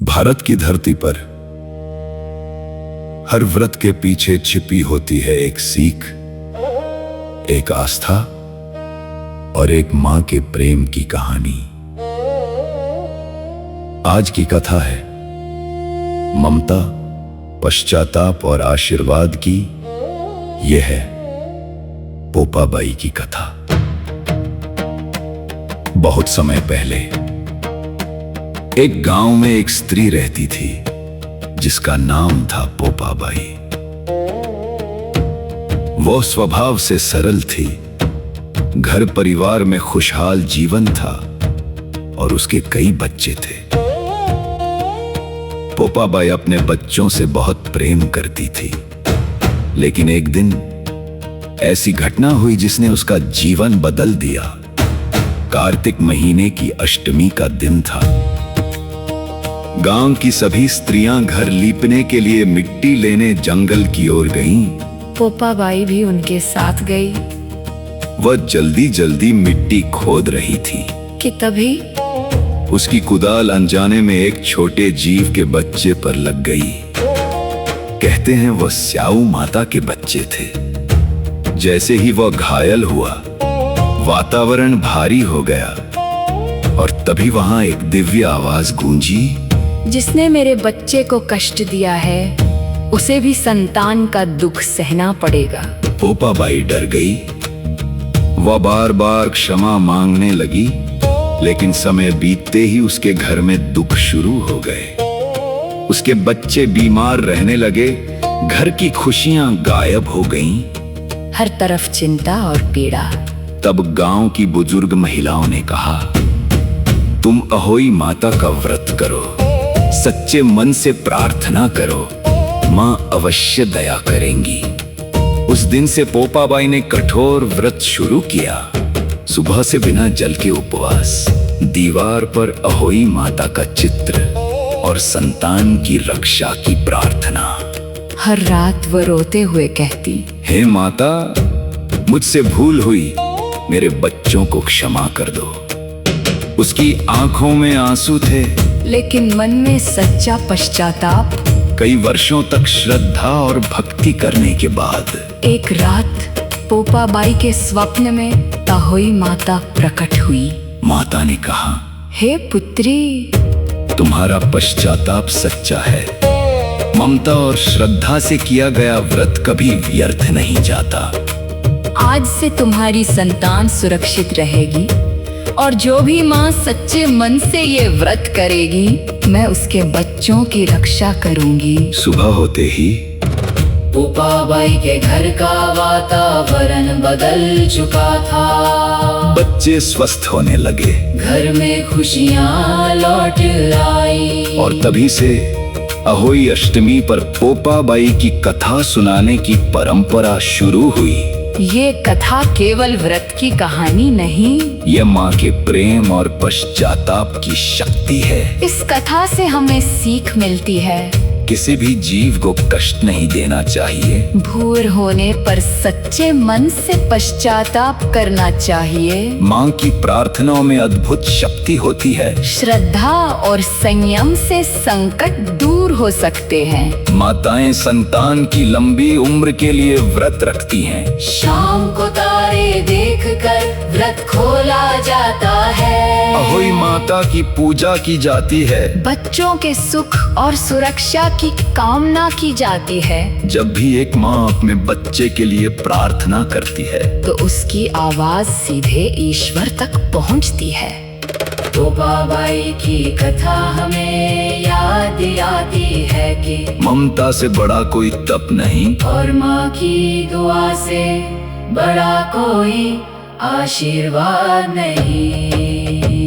भारत की धरती पर हर व्रत के पीछे छिपी होती है एक सीख, एक आस्था और एक मां के प्रेम की कहानी। आज की कथा है ममता, पश्चाताप और आशीर्वाद की। यह है पोपाबाई की कथा। बहुत समय पहले एक गांव में एक स्त्री रहती थी जिसका नाम था पोपाबाई। वो स्वभाव से सरल थी, घर परिवार में खुशहाल जीवन था और उसके कई बच्चे थे। पोपाबाई अपने बच्चों से बहुत प्रेम करती थी, लेकिन एक दिन ऐसी घटना हुई जिसने उसका जीवन बदल दिया। कार्तिक महीने की अष्टमी का दिन था। गांव की सभी स्त्रियां घर लीपने के लिए मिट्टी लेने जंगल की ओर गईं। पोपाबाई भी उनके साथ गई। वह जल्दी जल्दी मिट्टी खोद रही थी कि तभी उसकी कुदाल अनजाने में एक छोटे जीव के बच्चे पर लग गई। कहते हैं वह स्याऊ माता के बच्चे थे। जैसे ही वह घायल हुआ, वातावरण भारी हो गया और तभी वहां एक दिव्य आवाज गूंजी, जिसने मेरे बच्चे को कष्ट दिया है उसे भी संतान का दुख सहना पड़ेगा। पोपाबाई डर गई। वह बार बार क्षमा मांगने लगी, लेकिन समय बीतते ही उसके घर में दुख शुरू हो गए। उसके बच्चे बीमार रहने लगे, घर की खुशियां गायब हो गईं। हर तरफ चिंता और पीड़ा। तब गांव की बुजुर्ग महिलाओं ने कहा, तुम अहोई माता का व्रत करो, सच्चे मन से प्रार्थना करो, मां अवश्य दया करेंगी। उस दिन से पोपाबाई ने कठोर व्रत शुरू किया। सुबह से बिना जल के उपवास, दीवार पर अहोई माता का चित्र और संतान की रक्षा की प्रार्थना। हर रात वो रोते हुए कहती, हे माता, मुझसे भूल हुई, मेरे बच्चों को क्षमा कर दो। उसकी आंखों में आंसू थे, लेकिन मन में सच्चा पश्चाताप। कई वर्षों तक श्रद्धा और भक्ति करने के बाद एक रात पोपाबाई के स्वप्न में अहोई माता प्रकट हुई। माता ने कहा, हे पुत्री, तुम्हारा पश्चाताप सच्चा है। ममता और श्रद्धा से किया गया व्रत कभी व्यर्थ नहीं जाता। आज से तुम्हारी संतान सुरक्षित रहेगी और जो भी माँ सच्चे मन से ये व्रत करेगी, मैं उसके बच्चों की रक्षा करूंगी। सुबह होते ही पोपाबाई के घर का वातावरण बदल चुका था। बच्चे स्वस्थ होने लगे, घर में खुशियाँ लौट आई। और तभी से अहोई अष्टमी पर पोपाबाई की कथा सुनाने की परंपरा शुरू हुई। ये कथा केवल व्रत की कहानी नहीं, ये माँ के प्रेम और पश्चाताप की शक्ति है। इस कथा से हमें सीख मिलती है, किसी भी जीव को कष्ट नहीं देना चाहिए। भूल होने पर सच्चे मन से पश्चाताप करना चाहिए। माँ की प्रार्थनाओं में अद्भुत शक्ति होती है। श्रद्धा और संयम से संकट दूर हो सकते हैं। माताएं संतान की लंबी उम्र के लिए व्रत रखती हैं। शाम को तारे देखकर व्रत खोला जाता है। अहोई माता की पूजा की जाती है। बच्चों के सुख और सुरक्षा की कामना की जाती है। जब भी एक माँ अपने बच्चे के लिए प्रार्थना करती है, तो उसकी आवाज सीधे ईश्वर तक पहुँचती है। पोपाबाई की कथा हमें याद आती है कि ममता से बड़ा कोई तप नहीं, और माँ की दुआ से बड़ा कोई आशीर्वाद नहीं।